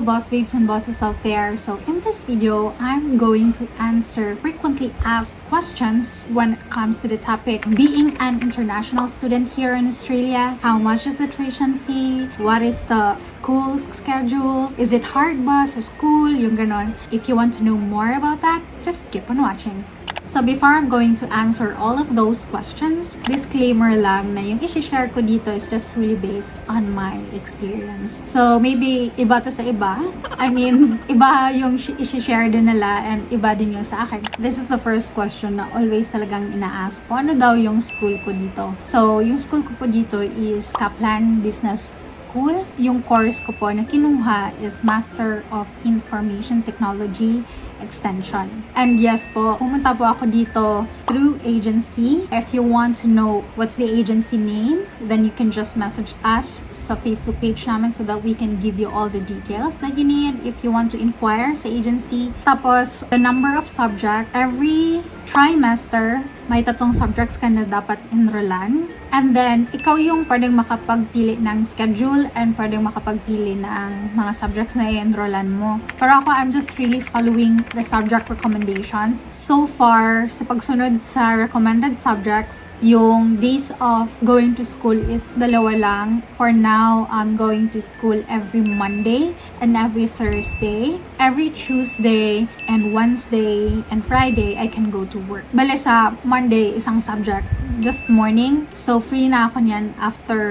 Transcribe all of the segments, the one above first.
boss babes and bosses out there. So in this video, I'm going to answer frequently asked questions when it comes to the topic being an international student here in Australia. How much is the tuition fee? What is the school schedule? Is it hard ba sa school? Yung ganon. If you want to know more about that, just keep on watching. So before I'm going to answer all of those questions, disclaimer lang na yung i-share ko dito is just really based on my experience. So maybe iba to sa iba. I mean, iba yung i-share din nila and iba din yung sa akin. This is the first question na always talagang ina-ask ko. Ano daw yung school ko dito? So yung school ko po dito is Kaplan Business School. Yung course ko po na kinuha is Master of Information Technology Extension. And yes po, pumunta po ako dito through agency. If you want to know what's the agency name, then you can just message us sa Facebook page namin so that we can give you all the details that you need if you want to inquire sa agency. Tapos, the number of subject, every trimester, may 3 subjects ka na dapat enrollan. And then, ikaw yung pwedeng makapagpili ng schedule and pwedeng makapagpili ng mga subjects na i-enrollan mo. Pero ako, I'm just really following the subject recommendations. So far, sa pagsunod sa recommended subjects, yung days of going to school is 2 lang. For now, I'm going to school every Monday and every Thursday. Every Tuesday and Wednesday and Friday, I can go to work. Bale sa Monday, isang subject, just morning. So, free na ako niyan after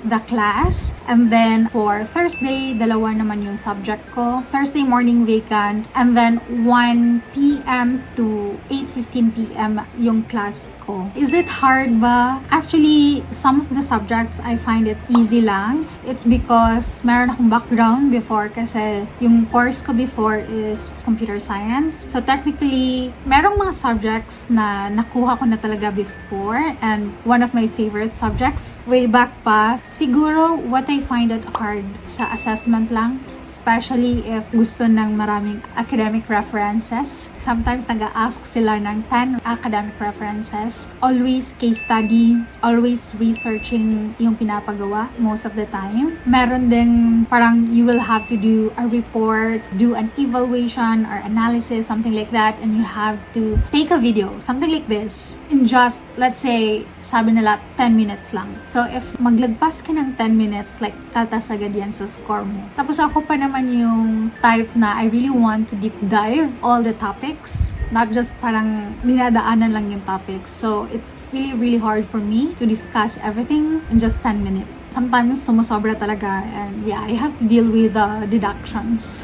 the class. And then, for Thursday, 2 naman yung subject ko. Thursday morning vacant. And then, 1 p.m. to 8:15 p.m. yung class ko. Is it hard ba? Actually, some of the subjects, I find it easy lang. It's because meron akong background before kasi yung course ko before is computer science. So, technically, merong mga subjects na nakuha ko na talaga before and one of my favorite subjects way back pa. Siguro, what I find it hard sa assessment lang, especially if gusto ng maraming academic references. Sometimes nag-ask sila ng 10 academic references. Always case study, always researching yung pinapagawa most of the time. Meron ding parang you will have to do a report, do an evaluation or analysis, something like that, and you have to take a video, something like this, in just, let's say, sabi nila 10 minutes lang. So if maglagpas ka ng 10 minutes, like tatas agad yan sa score mo. Tapos ako pa naman yung type na I really want to deep dive all the topics, not just parang dinadaanan lang yung topics. So it's really hard for me to discuss everything in just 10 minutes. Sometimes sumusobra talaga and yeah, I have to deal with the deductions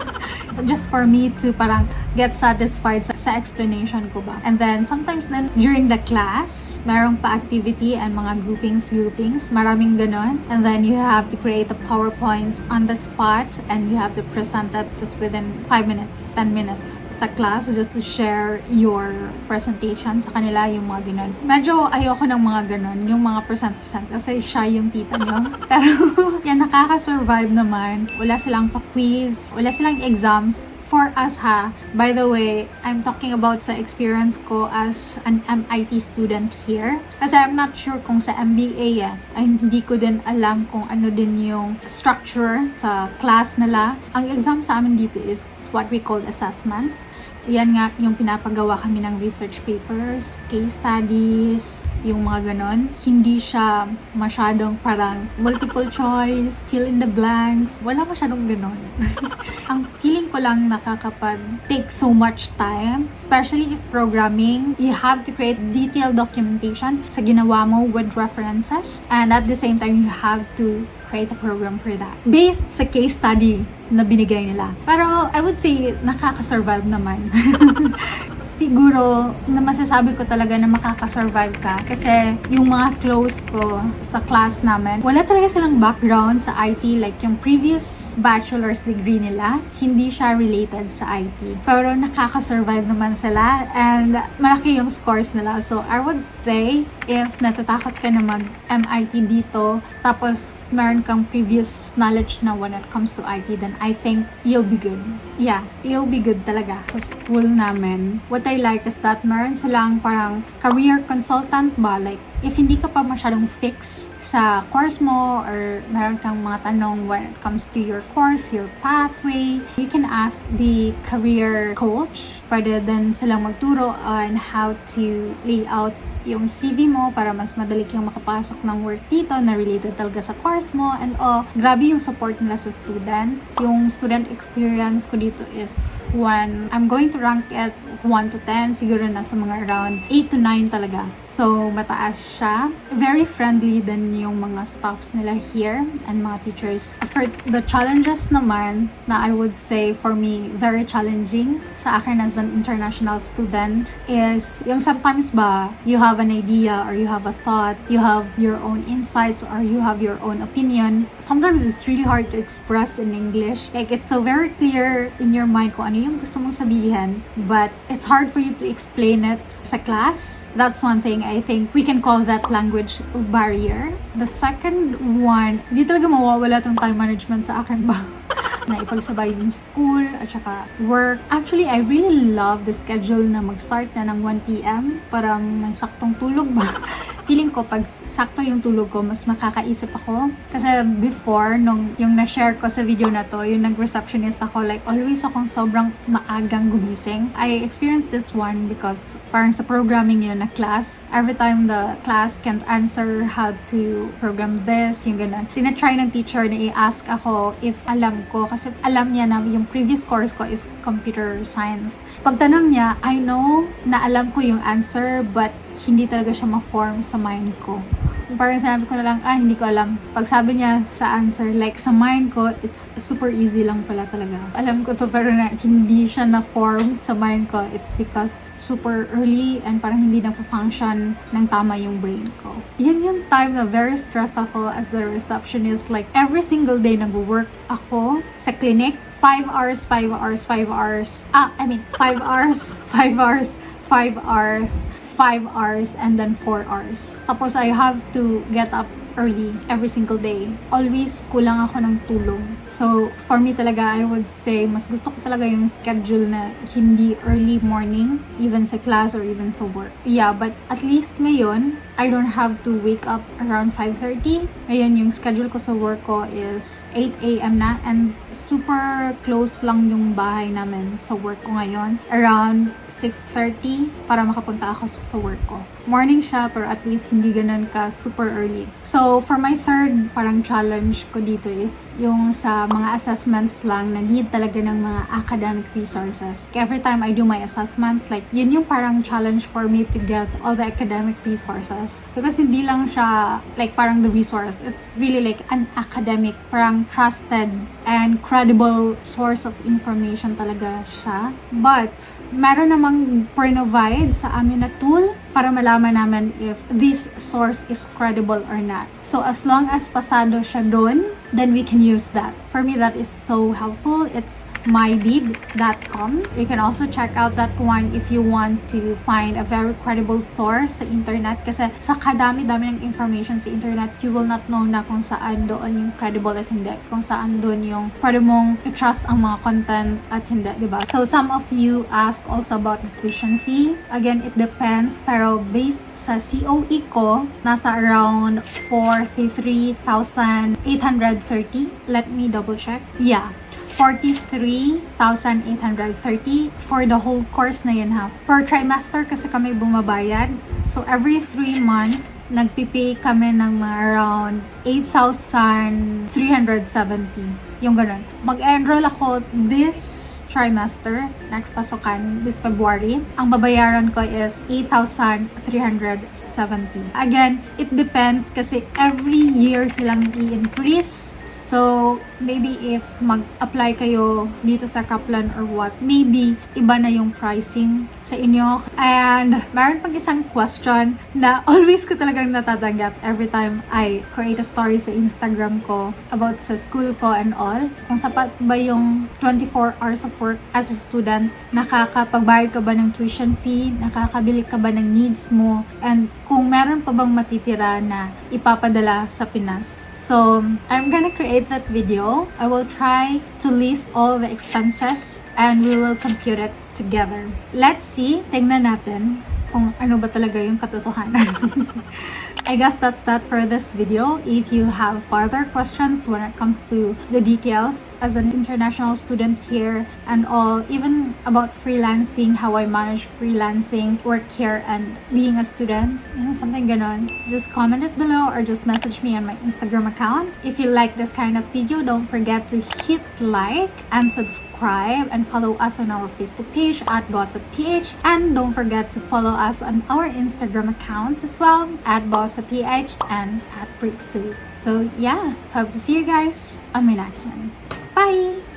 just for me to parang get satisfied sa explanation ko ba. And then sometimes then during the class, merong pa activity and mga groupings, maraming ganon. And then you have to create a PowerPoint on the spot and you have to present it just within 5 minutes, 10 minutes sa class just to share your presentation sa kanila, yung mga ganon. Medyo ayoko ng mga ganon, yung mga present kasi siya yung tita nyo. Pero yan, nakaka-survive naman. Wala silang pa-quiz, wala silang exams. For us ha, by the way, I'm talking about sa experience ko as an MIT student here. Kasi I'm not sure kung sa MBA ay hindi ko din alam kung ano din yung structure sa class nila. Ang exam sa amin dito is what we call assessments. Yan nga, yung pinapagawa kami ng research papers, case studies, yung mga ganon. Hindi siya masyadong parang multiple choice, fill in the blanks. Wala masyadong ganon. Ang feeling ko lang nakakapag-take so much time, especially if programming, you have to create detailed documentation sa ginawa mo with references. And at the same time, you have to create a program for that. Based sa case study na binigay nila. Pero I would say, nakaka-survive naman. Siguro, na masasabi ko talaga na makaka-survive ka kasi yung mga close ko sa class namin, wala talaga silang background sa IT. Like yung previous bachelor's degree nila, hindi siya related sa IT. Pero nakaka-survive naman sila and malaki yung scores nila. So, I would say, if natatakot ka na mag-MIT dito, tapos meron kang previous knowledge na when it comes to IT, then I think you'll be good. Yeah, you'll be good talaga. Sa school namin, what I like is that meron silang parang career consultant ba? Like, if hindi ka pa masyadong fix sa course mo or meron kang mga tanong when it comes to your course, your pathway, you can ask the career coach. Pwede din silang magturo on how to lay out yung CV mo para mas madali kang makapasok ng work dito na related talaga sa course mo and all. Grabe yung support nila sa student. Yung student experience ko dito is I'm going to rank it 1 to 10. Siguro nasa mga around 8 to 9 talaga. So, mataas siya. Very friendly din yung mga staffs nila here and mga teachers. For the challenges naman na I would say for me very challenging sa akin as an international student is yung sometimes ba you have an idea or you have a thought, you have your own insights or you have your own opinion. Sometimes it's really hard to express in English. Like it's so very clear in your mind kung ano yung gusto mong sabihin, but it's hard for you to explain it sa class. That's one thing I think we can call that language barrier. The second one, hindi talaga mawawala tong time management sa akin ba? Na ipagsabay yung school at saka work. Actually, I really love the schedule na mag-start na ng 1 p.m. para may saktong tulog ba? Feeling ko pag sakto yung tulog ko, mas makakaisip ako. Kasi before, yung na-share ko sa video na to, yung nag-receptionist ako, like always akong sobrang maagang gumising. I experienced this one because parang sa programming yun na class, every time the class can't answer how to program this, yung ganun. Tinatry ng teacher na i-ask ako if alam ko, kasi alam niya na yung previous course ko is computer science. Pagtanong niya, I know na alam ko yung answer, but hindi talaga siya ma-form sa mind ko. Parang sinabi ko na lang, hindi ko alam. Pag sabi niya sa answer, like sa mind ko, it's super easy lang pala talaga. Alam ko to pero na hindi siya na-form sa mind ko. It's because super early and parang hindi na-function ng tama yung brain ko. Yan yung time na very stressed ako as a receptionist. Like every single day nag-work ako sa clinic. 5 hours, 5 hours, 5 hours. 5 hours, 5 hours, 5 hours. 5 hours and then 4 hours. Tapos I have to get up early every single day. Always kulang ako ng tulog. So, for me talaga, I would say, mas gusto ko talaga yung schedule na hindi early morning, even sa class or even sa work. Yeah, but at least ngayon, I don't have to wake up around 5:30. Ngayon, yung schedule ko sa work ko is 8 a.m. na and super close lang yung bahay namin sa work ko ngayon. Around 6:30 para makapunta ako sa work ko. Morning siya pero at least hindi ganun ka super early. So, for my third parang challenge ko dito is yung sa mga assessments lang na need talaga ng mga academic resources. Every time I do my assessments, like yun yung parang challenge for me to get all the academic resources. Because hindi lang siya like parang the resource. It's really like an academic, parang trusted and credible source of information talaga siya. But, meron namang provide sa amin na tool para malaman namin if this source is credible or not. So, as long as pasado siya doon, then we can use that. For me, that is so helpful. It's 𝐷IB.com. You can also check out that one if you want to find a very credible source sa internet. Kasi sa kadami-dami ng information sa internet, you will not know na kung saan doon yung credible at hindi. Kung saan doon yung pwede mong i-trust ang mga content at hindi, diba? So, some of you ask also about the tuition fee. Again, it depends. Pero based sa COE ko, nasa around 43,830. Let me double check. Yeah. 43,830 for the whole course na yun ha. Per trimester kasi kami bumabayad. So, every 3 months, nagpipay kami ng around 8,370. Yung ganun. Mag-enroll ako this trimester, next pasokan, this February. Ang babayaran ko is 8,370. Again, it depends kasi every year silang i-increase. So, maybe if mag-apply kayo dito sa Kaplan or what, maybe iba na yung pricing sa inyo. And meron pang isang question na always ko talagang natatanggap every time I create a story sa Instagram ko about sa school ko and all. Kung sapat ba yung 24 hours of work as a student, nakakapagbayad ka ba ng tuition fee, nakakabili ka ba ng needs mo, and kung meron pa bang matitira na ipapadala sa Pinas. So, I'm gonna create that video. I will try to list all the expenses and we will compute it together. Let's see. Tingnan natin kung ano ba talaga yung katotohanan. I guess that's that for this video. If you have further questions when it comes to the details as an international student here and all, even about freelancing, how I manage freelancing, work here, and being a student, something ganon, just comment it below or just message me on my Instagram account. If you like this kind of video, don't forget to hit like and subscribe and follow us on our Facebook page at BossedUp PH, and don't forget to follow us on our Instagram accounts as well at BossedUp PH and at Brisbane. So yeah, hope to see you guys on my next one. Bye!